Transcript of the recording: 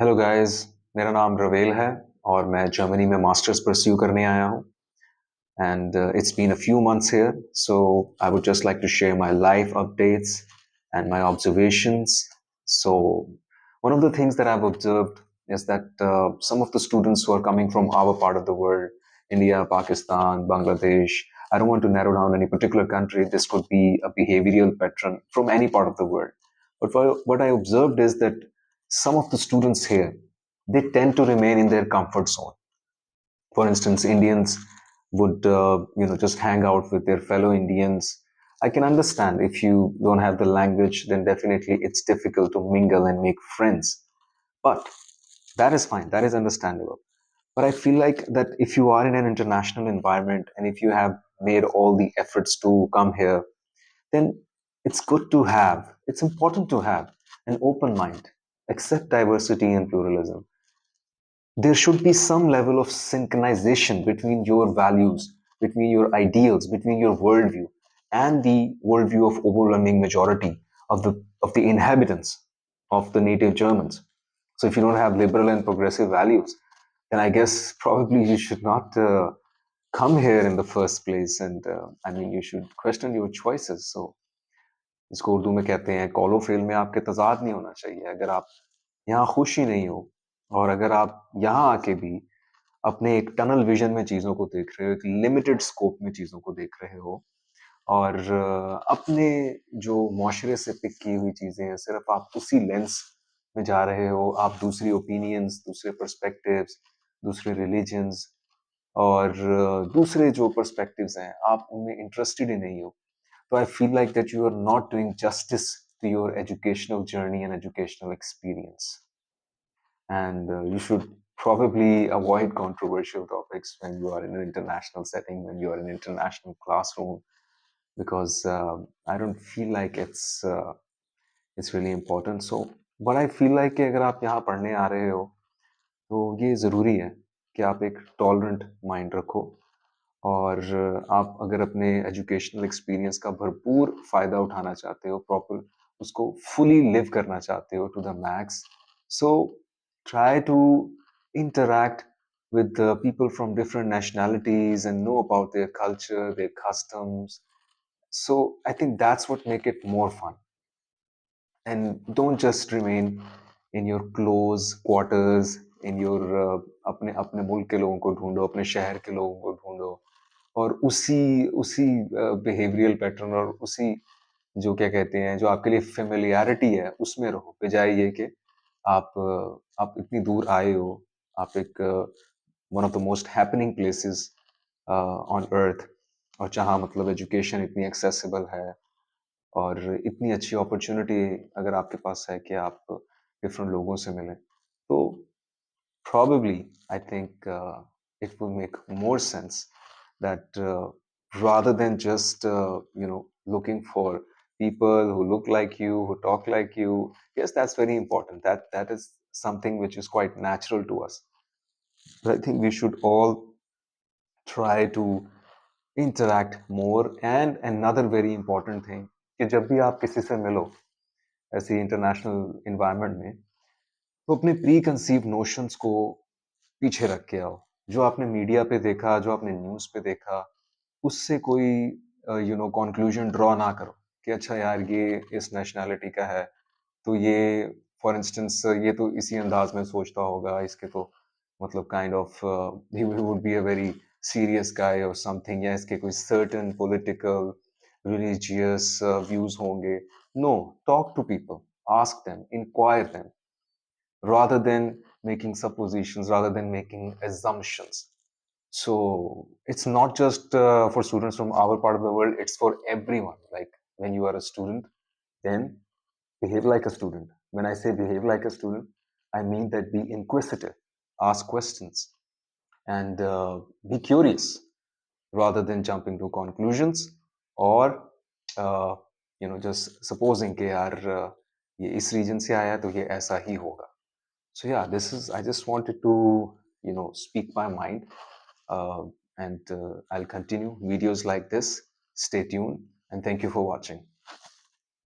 Hello guys. मेरा नाम रवेल है और मैं जर्मनी में मास्टर्स परस्यू करने आया हूँ। And it's been a few months here, so I would just like to share my life updates and my observations. So one of the things that I've observed is that some of the students who are coming from our part of the world, India, Pakistan, Bangladesh, I don't want to narrow down any particular country. This could be a behavioral pattern from any part of the world. But what I observed is that some of the students here, they tend to remain in their comfort zone. For instance, Indians would just hang out with their fellow Indians. I can understand if you don't have the language, then definitely it's difficult to mingle and make friends. But that is fine, that is understandable. But I feel like that if you are in an international environment and if you have made all the efforts to come here, then it's good to have, it's important to have an open mind, accept diversity and pluralism. There should be some level of synchronization between your values, between your ideals, between your worldview, and the worldview of overwhelming majority of the inhabitants of the native Germans. So if you don't have liberal and progressive values, then I guess probably you should not come here in the first place. And I mean, you should question your choices. So इसको उर्दू में कहते हैं कॉलो fail में आपके तजाद नहीं होना चाहिए। अगर आप यहाँ खुश ही नहीं हो और अगर आप यहाँ आके भी अपने एक टनल विजन में चीज़ों को देख रहे हो, एक लिमिटेड स्कोप में चीज़ों को देख रहे हो और अपने जो मुआशरे से पिक की हुई चीज़ें हैं, सिर्फ आप उसी लेंस में जा रहे हो, आप दूसरी ओपिनियंस, दूसरे पर्सपेक्टिव्स, दूसरे रिलीजन्स और दूसरे जो पर्सपेक्टिव्स हैं, आप उनमें इंटरेस्टेड ही नहीं हो, तो I feel like that you are not doing justice to your educational journey and educational experience. And you should probably avoid controversial topics when you are in an international setting, when you are in an international classroom, because I don't feel like it's really important. So what I feel like कि अगर आप यहाँ पढ़ने आ रहे हो तो ये ज़रूरी है कि आप एक टॉलरेंट माइंड रखो और आप अगर अपने एजुकेशनल एक्सपीरियंस का भरपूर फ़ायदा उठाना चाहते हो, प्रॉपर उसको फुली लिव करना चाहते हो to the max, so try to interact with people from different nationalities and know about their culture, their customs. So I think that's what make it more fun. And don't just remain in your close quarters, in your अपने अपने मुल्क के लोगों को ढूंढो, अपने शहर के लोगों को ढूंढो और उसी उसी बिहेवियरल पैटर्न और उसी जो क्या कहते हैं जो आपके लिए फेमिलियरिटी है उसमें रहो, बजाय ये कि आप इतनी दूर आए हो, आप एक one of the most happening places on earth और जहाँ मतलब एजुकेशन इतनी एक्सेसिबल है और इतनी अच्छी अपॉर्चुनिटी अगर आपके पास है कि आप डिफरेंट लोगों से मिलें, तो probably I think it will make more sense that rather than just looking for people who look like you, who talk like you. Yes, that's very important, that is something which is quite natural to us, but I think we should all try to interact more. And another very important thing कि जब भी आप किसी से मिलो ऐसी international environment में, तो अपने प्री कंसीव नोशंस को पीछे रख के आओ। जो आपने मीडिया पे देखा, जो आपने न्यूज़ पे देखा, उससे कोई कंक्लूजन ड्रॉ ना करो कि अच्छा यार ये इस नेशनैलिटी का है, तो ये फॉर इंस्टेंस ये तो इसी अंदाज में सोचता होगा, इसके तो मतलब kind of he would be a very serious guy और समथिंग, या इसके कोई सर्टेन पॉलिटिकल रिलीजियस व्यूज होंगे। No, talk to people, ask them, inquire them, rather than making suppositions, rather than making assumptions. So it's not just for students from our part of the world, it's for everyone. Like when you are a student, then behave like a student. When I say behave like a student, I mean that be inquisitive, ask questions, and be curious rather than jumping to conclusions or uh, just supposing कि यार ये इस reason से आया तो ये ऐसा ही होगा. So yeah, this is, I just wanted to, speak my mind. Uh, and I'll continue videos like this. Stay tuned and thank you for watching.